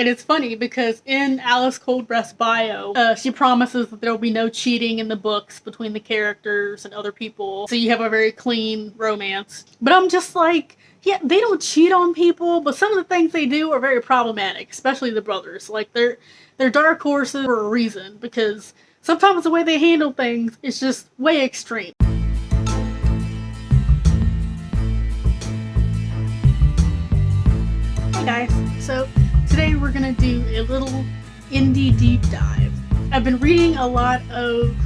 And it's funny because in Alice Coldbreath's bio, she promises that there will be no cheating in the books between the characters and other people. So you have a very clean romance. But I'm just like, yeah, they don't cheat on people, but some of the things they do are very problematic, especially the brothers. Like, they're dark horses for a reason, because sometimes the way they handle things is just way extreme. Hey guys, so today we're gonna do a little indie deep dive. I've been reading a lot of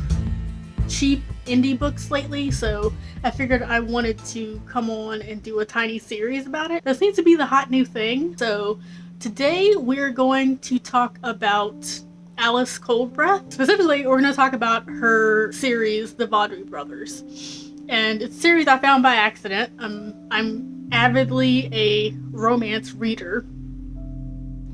cheap indie books lately, so I figured I wanted to come on and do a tiny series about it. That seems to be the hot new thing. So today we're going to talk about Alice Coldbreath. Specifically, we're going to talk about her series, The Vawdrey Brothers. And it's a series I found by accident. I'm avidly a romance reader.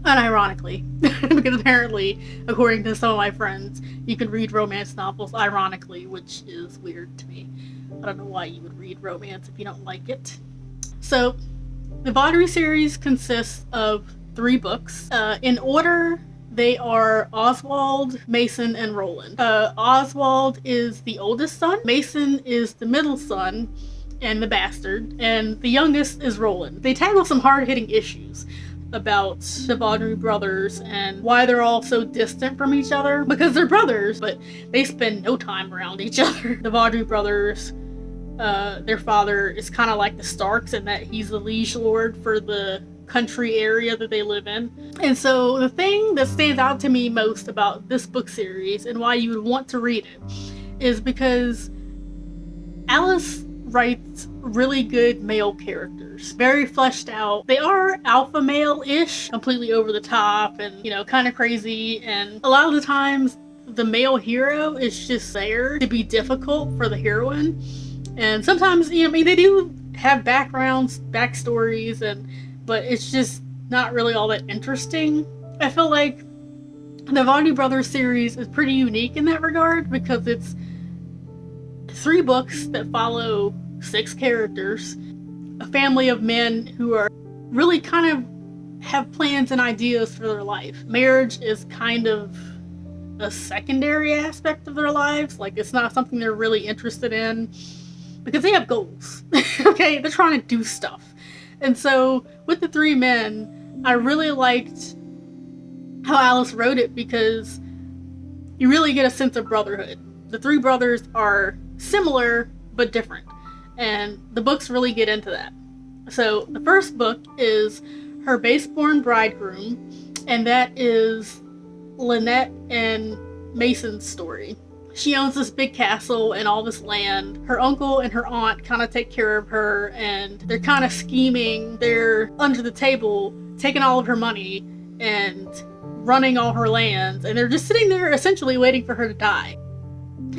Unironically, because apparently, according to some of my friends, you can read romance novels ironically, which is weird to me. I don't know why you would read romance if you don't like it. So, the Vawdrey series consists of 3 books. In order, they are Oswald, Mason, and Roland. Oswald is the oldest son, Mason is the middle son, and the bastard, and the youngest is Roland. They tackle some hard-hitting issues about the Vawdrey brothers and why they're all so distant from each other, because they're brothers, but they spend no time around each other. The Vawdrey brothers, their father is kind of like the Starks in that he's the liege lord for the country area that they live in. And so the thing that stands out to me most about this book series and why you would want to read it is because Alice writes really good male characters, very fleshed out. They are alpha male-ish, completely over the top and, you know, kind of crazy, and a lot of the times the male hero is just there to be difficult for the heroine. And sometimes, you know, I mean, they do have backstories, but it's just not really all that interesting. I feel like the Vawdrey Brothers series is pretty unique in that regard because it's 3 books that follow 6 characters, a family of men who are really kind of have plans and ideas for their life. Marriage is kind of a secondary aspect of their lives. Like, it's not something they're really interested in because they have goals. Okay, they're trying to do stuff. And so with the 3 men, I really liked how Alice wrote it because you really get a sense of brotherhood. The 3 brothers are similar but different, and the books really get into that. So the first book is her Baseborn bridegroom, and that is Lynette and Mason's story. She owns this big castle and all this land. Her uncle and her aunt kind of take care of her, and they're kind of scheming. They're under the table, taking all of her money and running all her lands, and they're just sitting there essentially waiting for her to die.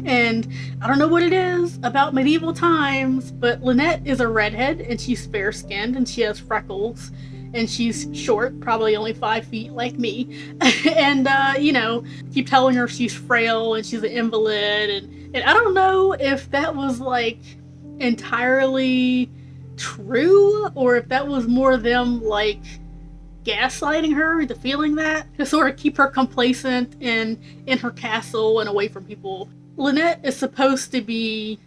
And I don't know what it is about medieval times, but Lynette is a redhead, and she's fair-skinned, and she has freckles, and she's short, probably only 5 feet like me. And, you know, keep telling her she's frail and she's an invalid. And I don't know if that was, like, entirely true, or if that was more them, like, gaslighting her into feeling that, to sort of keep her complacent and in her castle and away from people. Lynette is supposed to be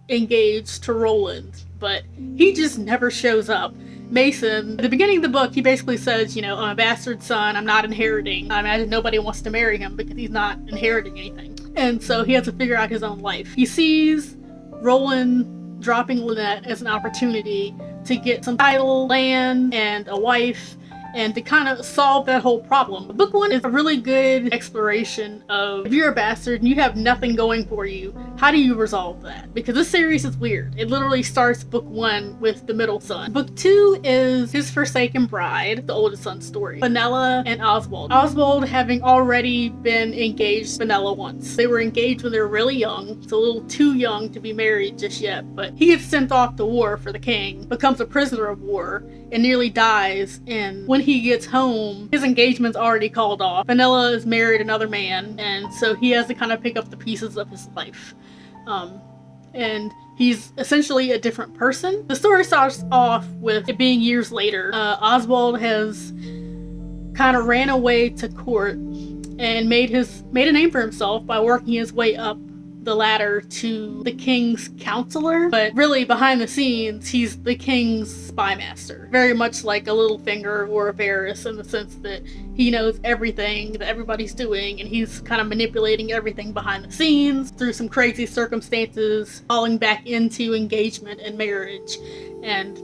engaged to Roland, but he just never shows up. Mason, at the beginning of the book, he basically says, you know, I'm a bastard son, I'm not inheriting. I imagine nobody wants to marry him because he's not inheriting anything. And so he has to figure out his own life. He sees Roland dropping Lynette as an opportunity to get some title, land, and a wife, and to kind of solve that whole problem. Book 1 is a really good exploration of, if you're a bastard and you have nothing going for you, how do you resolve that? Because this series is weird. It literally starts book 1 with the middle son. Book 2 is his forsaken bride, the oldest son's story. Fenella and Oswald. Oswald having already been engaged to Fenella once. They were engaged when they were really young. It's a little too young to be married just yet, but he gets sent off to war for the king, becomes a prisoner of war, and nearly dies. And when he gets home, his engagement's already called off. Fenella is married another man, and so he has to kind of pick up the pieces of his life. And he's essentially a different person. The story starts off with it being years later. Oswald has kind of ran away to court and made a name for himself by working his way up the ladder to the king's counselor, but really behind the scenes he's the king's spy master, very much like a Littlefinger or a Varys, in the sense that he knows everything that everybody's doing, and he's kind of manipulating everything behind the scenes through some crazy circumstances, falling back into engagement and marriage. And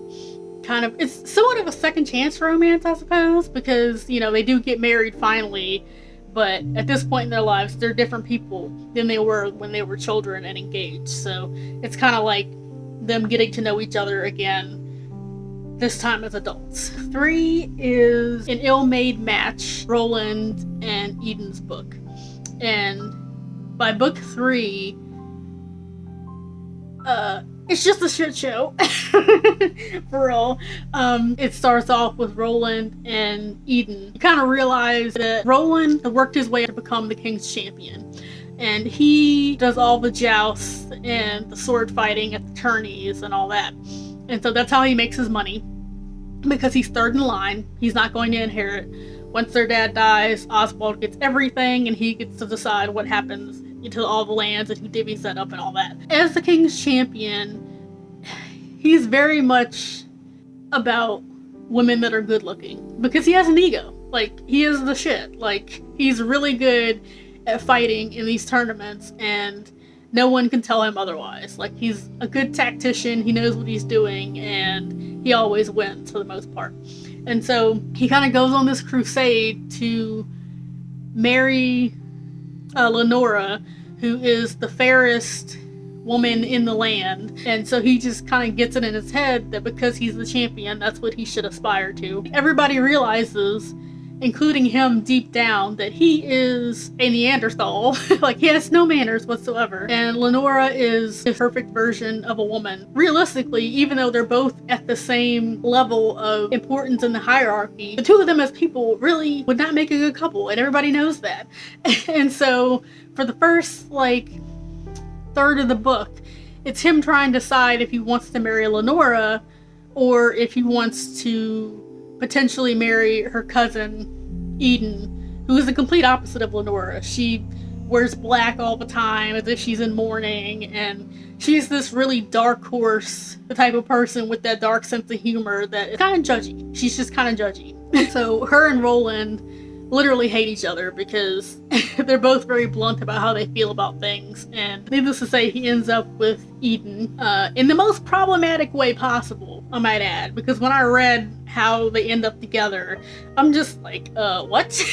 kind of, it's somewhat of a second chance romance, I suppose, because, you know, they do get married finally, but at this point in their lives, they're different people than they were when they were children and engaged. So it's kind of like them getting to know each other again, this time as adults. 3 is An Ill-Made Match, Roland and Eden's book. And by book 3, it's just a shit show. For real. It starts off with Roland and Eden. You kind of realize that Roland worked his way to become the king's champion. And he does all the jousts and the sword fighting at the tourneys and all that. And so that's how he makes his money. Because he's third in line. He's not going to inherit. Once their dad dies, Oswald gets everything and he gets to decide what happens to all the lands and who divvies that up and all that. As the king's champion, he's very much about women that are good looking because he has an ego. Like, he is the shit. Like, he's really good at fighting in these tournaments and no one can tell him otherwise. Like, he's a good tactician, he knows what he's doing, and he always wins for the most part. And so he kind of goes on this crusade to marry Lenora, who is the fairest woman in the land. And so he just kind of gets it in his head that because he's the champion, that's what he should aspire to. Everybody realizes, including him deep down, that he is a Neanderthal. Like, he has no manners whatsoever. And Lenora is the perfect version of a woman. Realistically, even though they're both at the same level of importance in the hierarchy, the two of them as people really would not make a good couple, and everybody knows that. And so for the first, like, third of the book, it's him trying to decide if he wants to marry Lenora or if he wants to potentially marry her cousin Eden, who is the complete opposite of Lenora. She wears black all the time as if she's in mourning, and she's this really dark horse, the type of person with that dark sense of humor that is kind of judgy. She's just kind of judgy. So her and Roland literally hate each other because they're both very blunt about how they feel about things, and needless to say, he ends up with Eden in the most problematic way possible, I might add, because when I read how they end up together, I'm just like, what?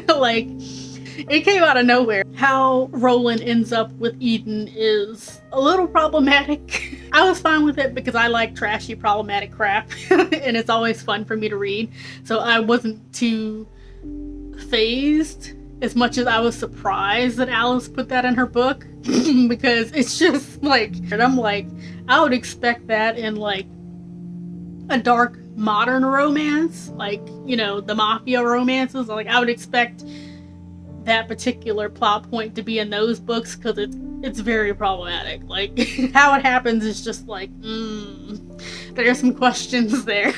Like, it came out of nowhere. How Roland ends up with Eden is a little problematic. I was fine with it because I like trashy, problematic crap, and it's always fun for me to read, so I wasn't too phased as much as I was surprised that Alice put that in her book. Because it's just like, and I'm like, I would expect that in like a dark modern romance, like, you know, the mafia romances. Like, I would expect that particular plot point to be in those books because it's very problematic. Like, how it happens is just like, there's some questions there.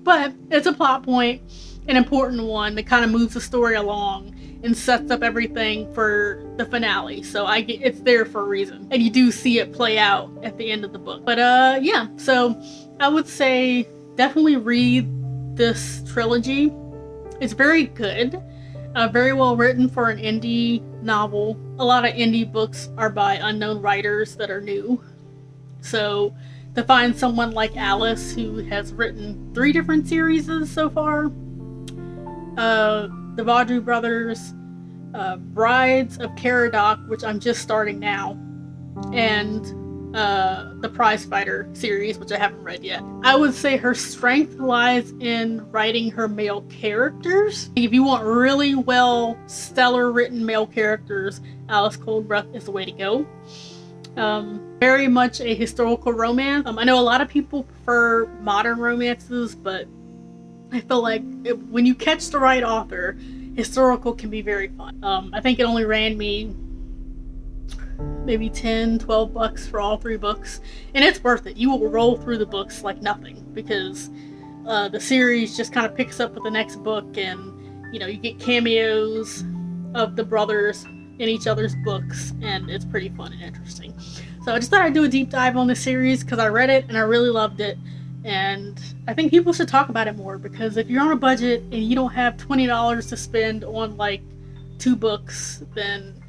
But it's a plot point, an important one that kind of moves the story along and sets up everything for the finale. So it's there for a reason, and you do see it play out at the end of the book. But yeah, so I would say definitely read this trilogy. It's very good, very well written for an indie novel. A lot of indie books are by unknown writers that are new, so to find someone like Alice, who has written 3 different series so far, the Vawdrey Brothers, Brides of Caradoc, which I'm just starting now, and the Prize Fighter series, which I haven't read yet. I would say her strength lies in writing her male characters. If you want really well, stellar written male characters, Alice Coldbreath is the way to go. Very much a historical romance. I know a lot of people prefer modern romances, but I feel like when you catch the right author, historical can be very fun. I think it only ran me maybe $10-12 for all 3 books, and it's worth it. You will roll through the books like nothing because the series just kind of picks up with the next book, and you know, you get cameos of the brothers in each other's books, and it's pretty fun and interesting. So I just thought I'd do a deep dive on this series because I read it and I really loved it, and I think people should talk about it more, because if you're on a budget and you don't have $20 to spend on like 2 books, then,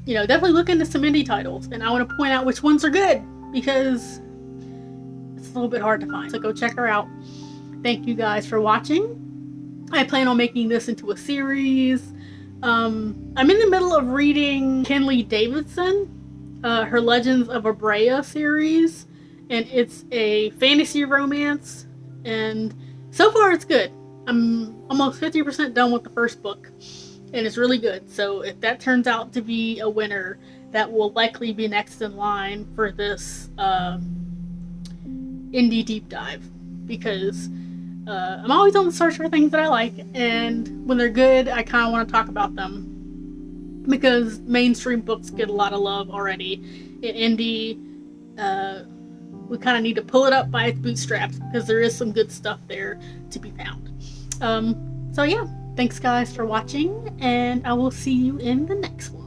you know, definitely look into some indie titles. And I want to point out which ones are good, because it's a little bit hard to find. So go check her out. Thank you guys for watching. I plan on making this into a series. I'm in the middle of reading Kenley Davidson, her Legends of Abrea series, and it's a fantasy romance, and so far it's good. I'm almost 50% done with the first book, and it's really good. So if that turns out to be a winner, that will likely be next in line for this indie deep dive, because I'm always on the search for things that I like, and when they're good, I kind of want to talk about them, because mainstream books get a lot of love already. In indie, we kind of need to pull it up by its bootstraps, because there is some good stuff there to be found. So yeah, thanks guys for watching, and I will see you in the next one.